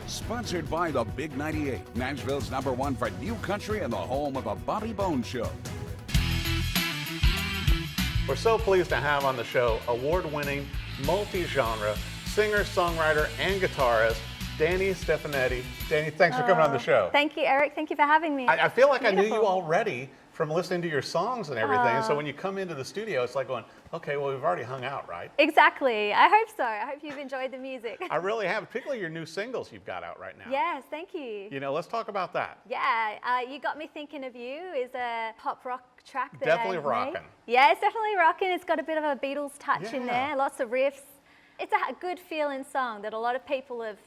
Sponsored by the Big 98, Nashville's #1 for new country and the home of the Bobby Bones Show. We're so pleased to have on the show award-winning, multi-genre singer, songwriter, and guitarist, Danni Stefanetti. Danni, thanks for coming on the show. Thank you, Eric. Thank you for having me. I feel like I knew you already from listening to your songs and everything. So when you come into the studio, it's like going, okay, well, we've already hung out, right? Exactly. I hope so. I hope you've enjoyed the music. I really have, particularly your new singles you've got out right now. Yes, thank you. You know, let's talk about that. Yeah, You Got Me Thinking of You is a pop rock track that Definitely I made. rocking. Yeah, it's definitely rocking. It's got a bit of a Beatles touch in Yeah. there, lots of riffs. It's a good feeling song that a lot of people have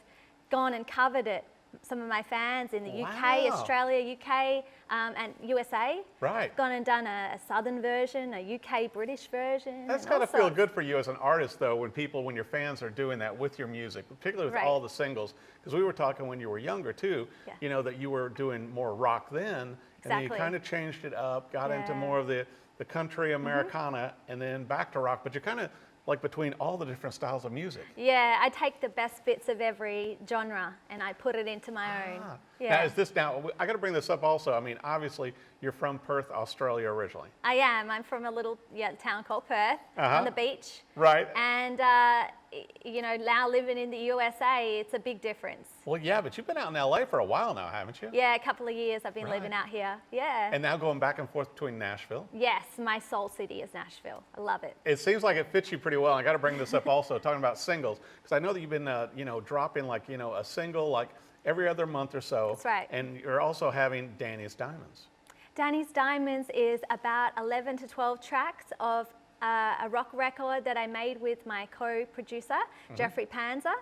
gone and covered it. Some of my fans in the UK, Australia, UK, and USA. Right. Gone and done a Southern version, a UK British version. That's got to feel good for you as an artist, though, when your fans are doing that with your music, particularly with all the singles. Because we were talking when you were younger, too, you know, that you were doing more rock then, and then you kind of changed it up, got into more of the country Americana, and then back to rock. But you're kind of like between all the different styles of music. Yeah, I take the best bits of every genre and I put it into my own. Yeah. Now, I got to bring this up also. I mean, obviously, you're from Perth, Australia originally. I am. I'm from a little town called Perth on the beach. Right. And, you know, now living in the USA, it's a big difference. Well, yeah, but you've been out in LA for a while now, haven't you? Yeah, a couple of years I've been living out here. Yeah. And now going back and forth between Nashville. Yes, my soul city is Nashville. I love it. It seems like it fits you pretty well. I got to bring this up also, talking about singles, because I know that you've been, you know, dropping like, you know, a single like every other month or so. That's right. And you're also having Danni's Diamonds. Danni's Diamonds is about 11 to 12 tracks of a rock record that I made with my co-producer, Jeffrey Panzer.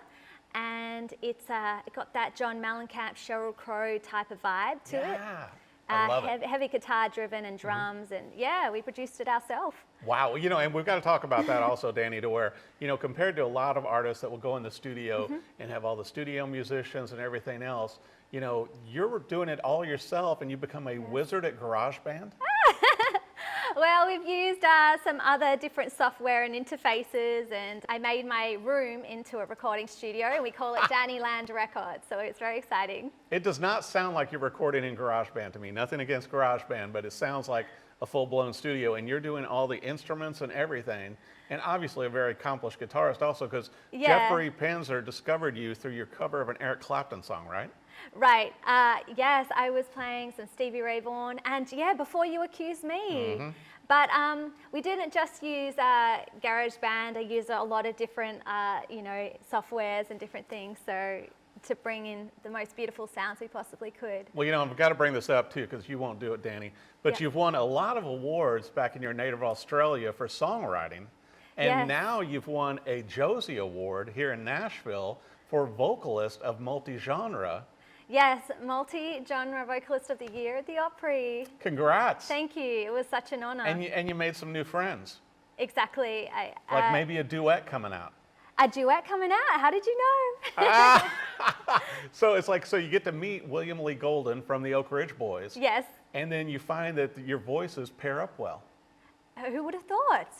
And it got that John Mellencamp, Sheryl Crow type of vibe to it. I love it. Heavy guitar driven and drums, and yeah, we produced it ourselves. Wow, you know, and we've got to talk about that also, Danni, to where, you know, compared to a lot of artists that will go in the studio and have all the studio musicians and everything else, you know, you're doing it all yourself and you become a wizard at GarageBand. Well, we've used some other different software and interfaces, and I made my room into a recording studio, and we call it Danny Land Records, so it's very exciting. It does not sound like you're recording in GarageBand to me. Nothing against GarageBand, but it sounds like a full-blown studio, and you're doing all the instruments and everything, and obviously a very accomplished guitarist also, because Jeffrey Panzer discovered you through your cover of an Eric Clapton song, right? Right. Yes, I was playing some Stevie Ray Vaughan, and yeah, Before You Accuse Me. But we didn't just use GarageBand. I used a lot of different, you know, softwares and different things, so to bring in the most beautiful sounds we possibly could. Well, you know, I've got to bring this up too, because you won't do it, Danni, but you've won a lot of awards back in your native Australia for songwriting, and now you've won a Josie Award here in Nashville for Vocalist of Multi-Genre. Yes, multi-genre vocalist of the year at the Opry. Congrats. Thank you. It was such an honor. And you made some new friends. Exactly. Like maybe a duet coming out. A duet coming out? How did you know? So it's like, so you get to meet William Lee Golden from the Oak Ridge Boys. Yes. And then you find that your voices pair up well. Who would have thought?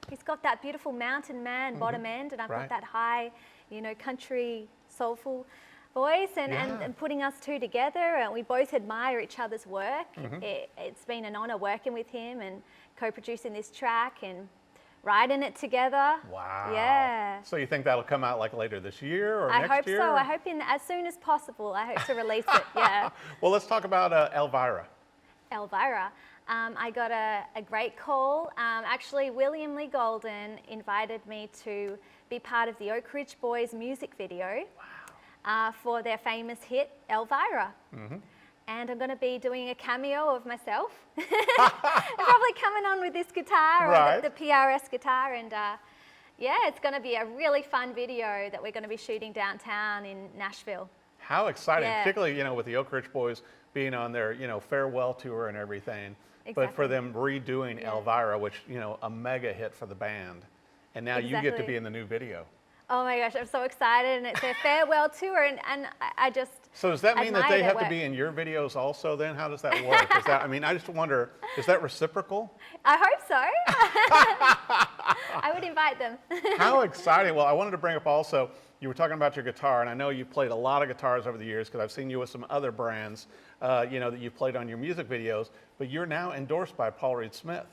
He's got that beautiful mountain man bottom end, and I've got that high, you know, country, soulful voice, and putting us two together, and we both admire each other's work. It's been an honor working with him and co-producing this track and writing it together. Wow. Yeah. So you think that'll come out like later this year or next year? I hope so. I hope as soon as possible. I hope to release it. Yeah. Well, let's talk about Elvira. Elvira. I got a great call. Actually, William Lee Golden invited me to be part of the Oak Ridge Boys music video. For their famous hit, Elvira. And I'm going to be doing a cameo of myself. I'm probably coming on with this guitar, or the PRS guitar, and yeah, it's going to be a really fun video that we're going to be shooting downtown in Nashville. How exciting, particularly, you know, with the Oak Ridge Boys being on their, you know, farewell tour and everything. But for them redoing Elvira, which, you know, a mega hit for the band. And now you get to be in the new video. Oh my gosh, I'm so excited, and it's their farewell tour, and I just So does that mean that they have to work. be in your videos also then? How does that work? Is that, I mean, I just wonder, is that reciprocal? I hope so. I would invite them. How exciting. Well, I wanted to bring up also, you were talking about your guitar, and I know you've played a lot of guitars over the years because I've seen you with some other brands, you know, that you've played on your music videos, but you're now endorsed by Paul Reed Smith.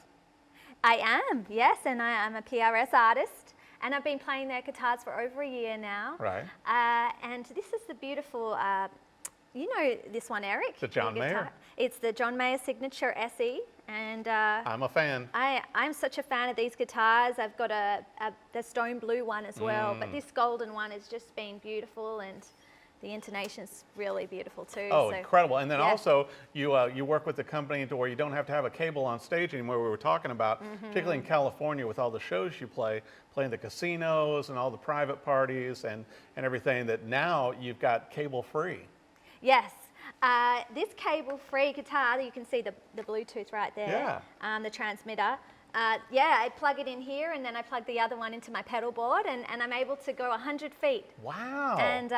I am, yes, and I'm a PRS artist, and I've been playing their guitars for over a year now. Right. And this is the beautiful, you know this one, Eric? The John guitar. Mayer. It's the John Mayer Signature SE, and I'm a fan. I'm such a fan of these guitars. I've got the stone blue one as well, but this golden one has just been beautiful, and the intonation's really beautiful too. Oh, so, incredible. And then yeah. also, you work with the company to where you don't have to have a cable on stage anymore. We were talking about, particularly in California with all the shows you play, playing the casinos and all the private parties and everything, that now you've got cable free. Yes. This cable-free guitar, you can see the Bluetooth right there, the transmitter. Yeah, I plug it in here, and then I plug the other one into my pedal board, and I'm able to go 100 feet. Wow. And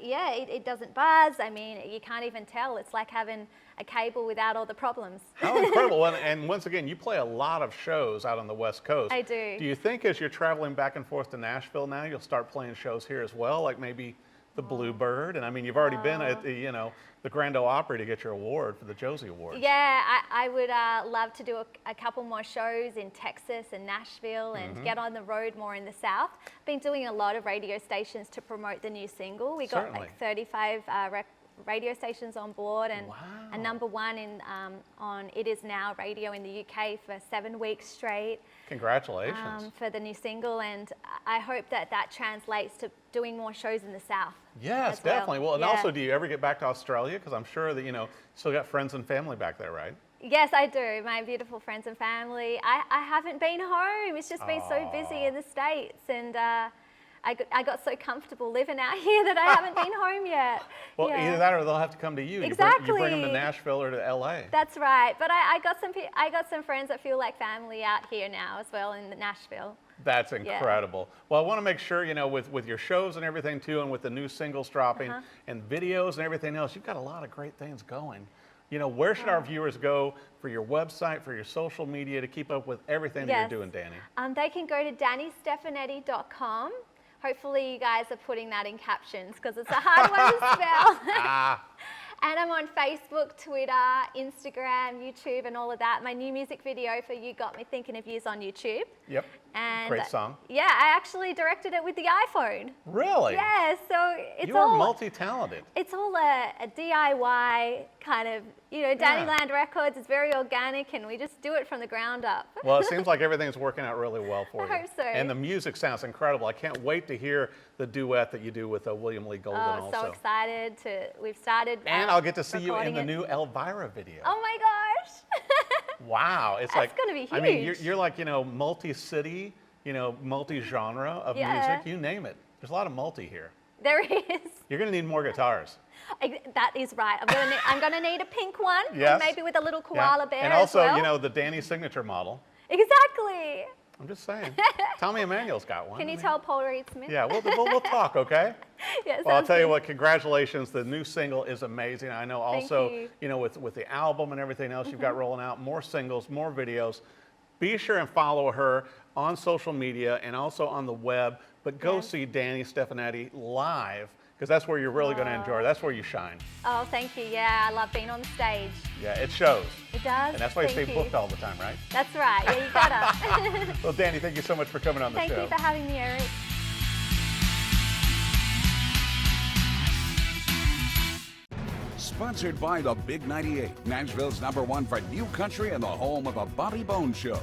yeah, it doesn't buzz. I mean, you can't even tell. It's like having a cable without all the problems. How incredible. And once again, you play a lot of shows out on the West Coast. I do. Do you think as you're traveling back and forth to Nashville now, you'll start playing shows here as well, like maybe the Bluebird? And I mean, you've already been at the, you know, the Grand Ole Opry to get your award for the Josie Award. Yeah, I would love to do a couple more shows in Texas and Nashville and get on the road more in the South. Been doing a lot of radio stations to promote the new single. We got like 35 radio stations on board, and a #1 in on It Is Now radio in the UK for 7 weeks straight. Congratulations. For the new single, and I hope that that translates to doing more shows in the South. Yes, definitely. Well, and also, do you ever get back to Australia? Because I'm sure that, you know, still got friends and family back there, right? Yes, I do. My beautiful friends and family. I haven't been home. It's just been so busy in the States, and I got so comfortable living out here that I haven't been home yet. Well, either that or they'll have to come to you. Exactly. You bring them to Nashville or to LA. That's right. But I got some friends that feel like family out here now as well in Nashville. That's incredible. Well, I want to make sure, you know, with your shows and everything too, and with the new singles dropping and videos and everything else, you've got a lot of great things going. You know, where should our viewers go for your website, for your social media, to keep up with everything that you're doing, Danni? They can go to DanniStefanetti.com. Hopefully you guys are putting that in captions because it's a hard one to spell. And I'm on Facebook, Twitter, Instagram, YouTube, and all of that. My new music video for You Got Me Thinking of You's on YouTube. Yep. And great song. Yeah, I actually directed it with the iPhone. Really? Yeah, so it's You are multi-talented. It's all a DIY kind of, you know, Dannyland Records is very organic, and we just do it from the ground up. Well, it seems like everything's working out really well for you. I hope so. And the music sounds incredible. I can't wait to hear the duet that you do with William Lee Golden also. So excited we've started And I'll get to see you in the it. new Elvira video. Oh my gosh. Wow. It's That's gonna be huge. I mean, you're like, you know, multi-city, you know, multi-genre of music, you name it. There's a lot of multi here. There is. You're gonna need more guitars. That is right. I'm gonna need a pink one, Yes. and maybe with a little koala bear And also, as well. you know, the Danni signature model. Exactly. I'm just saying. Tommy Emmanuel's got one. Can you tell Paul Reed Smith? Yeah, we'll talk, okay? Yeah, well, I'll sounds tell you good. what, congratulations. The new single is amazing. I know also, Thank you know, with the album and everything else you've got rolling out, more singles, more videos. Be sure and follow her on social media and also on the web, but go see Danni Stefanetti live, because that's where you're really going to enjoy her. That's where you shine. Oh, thank you. Yeah, I love being on the stage. Yeah, it shows. It does. And that's why you Thank stay booked all the time, right? That's right. Yeah, you gotta. Well, Danni, thank you so much for coming on the show. Thank you for having me, Eric. Sponsored by the Big 98, Nashville's #1 for new country and the home of a Bobby Bones Show.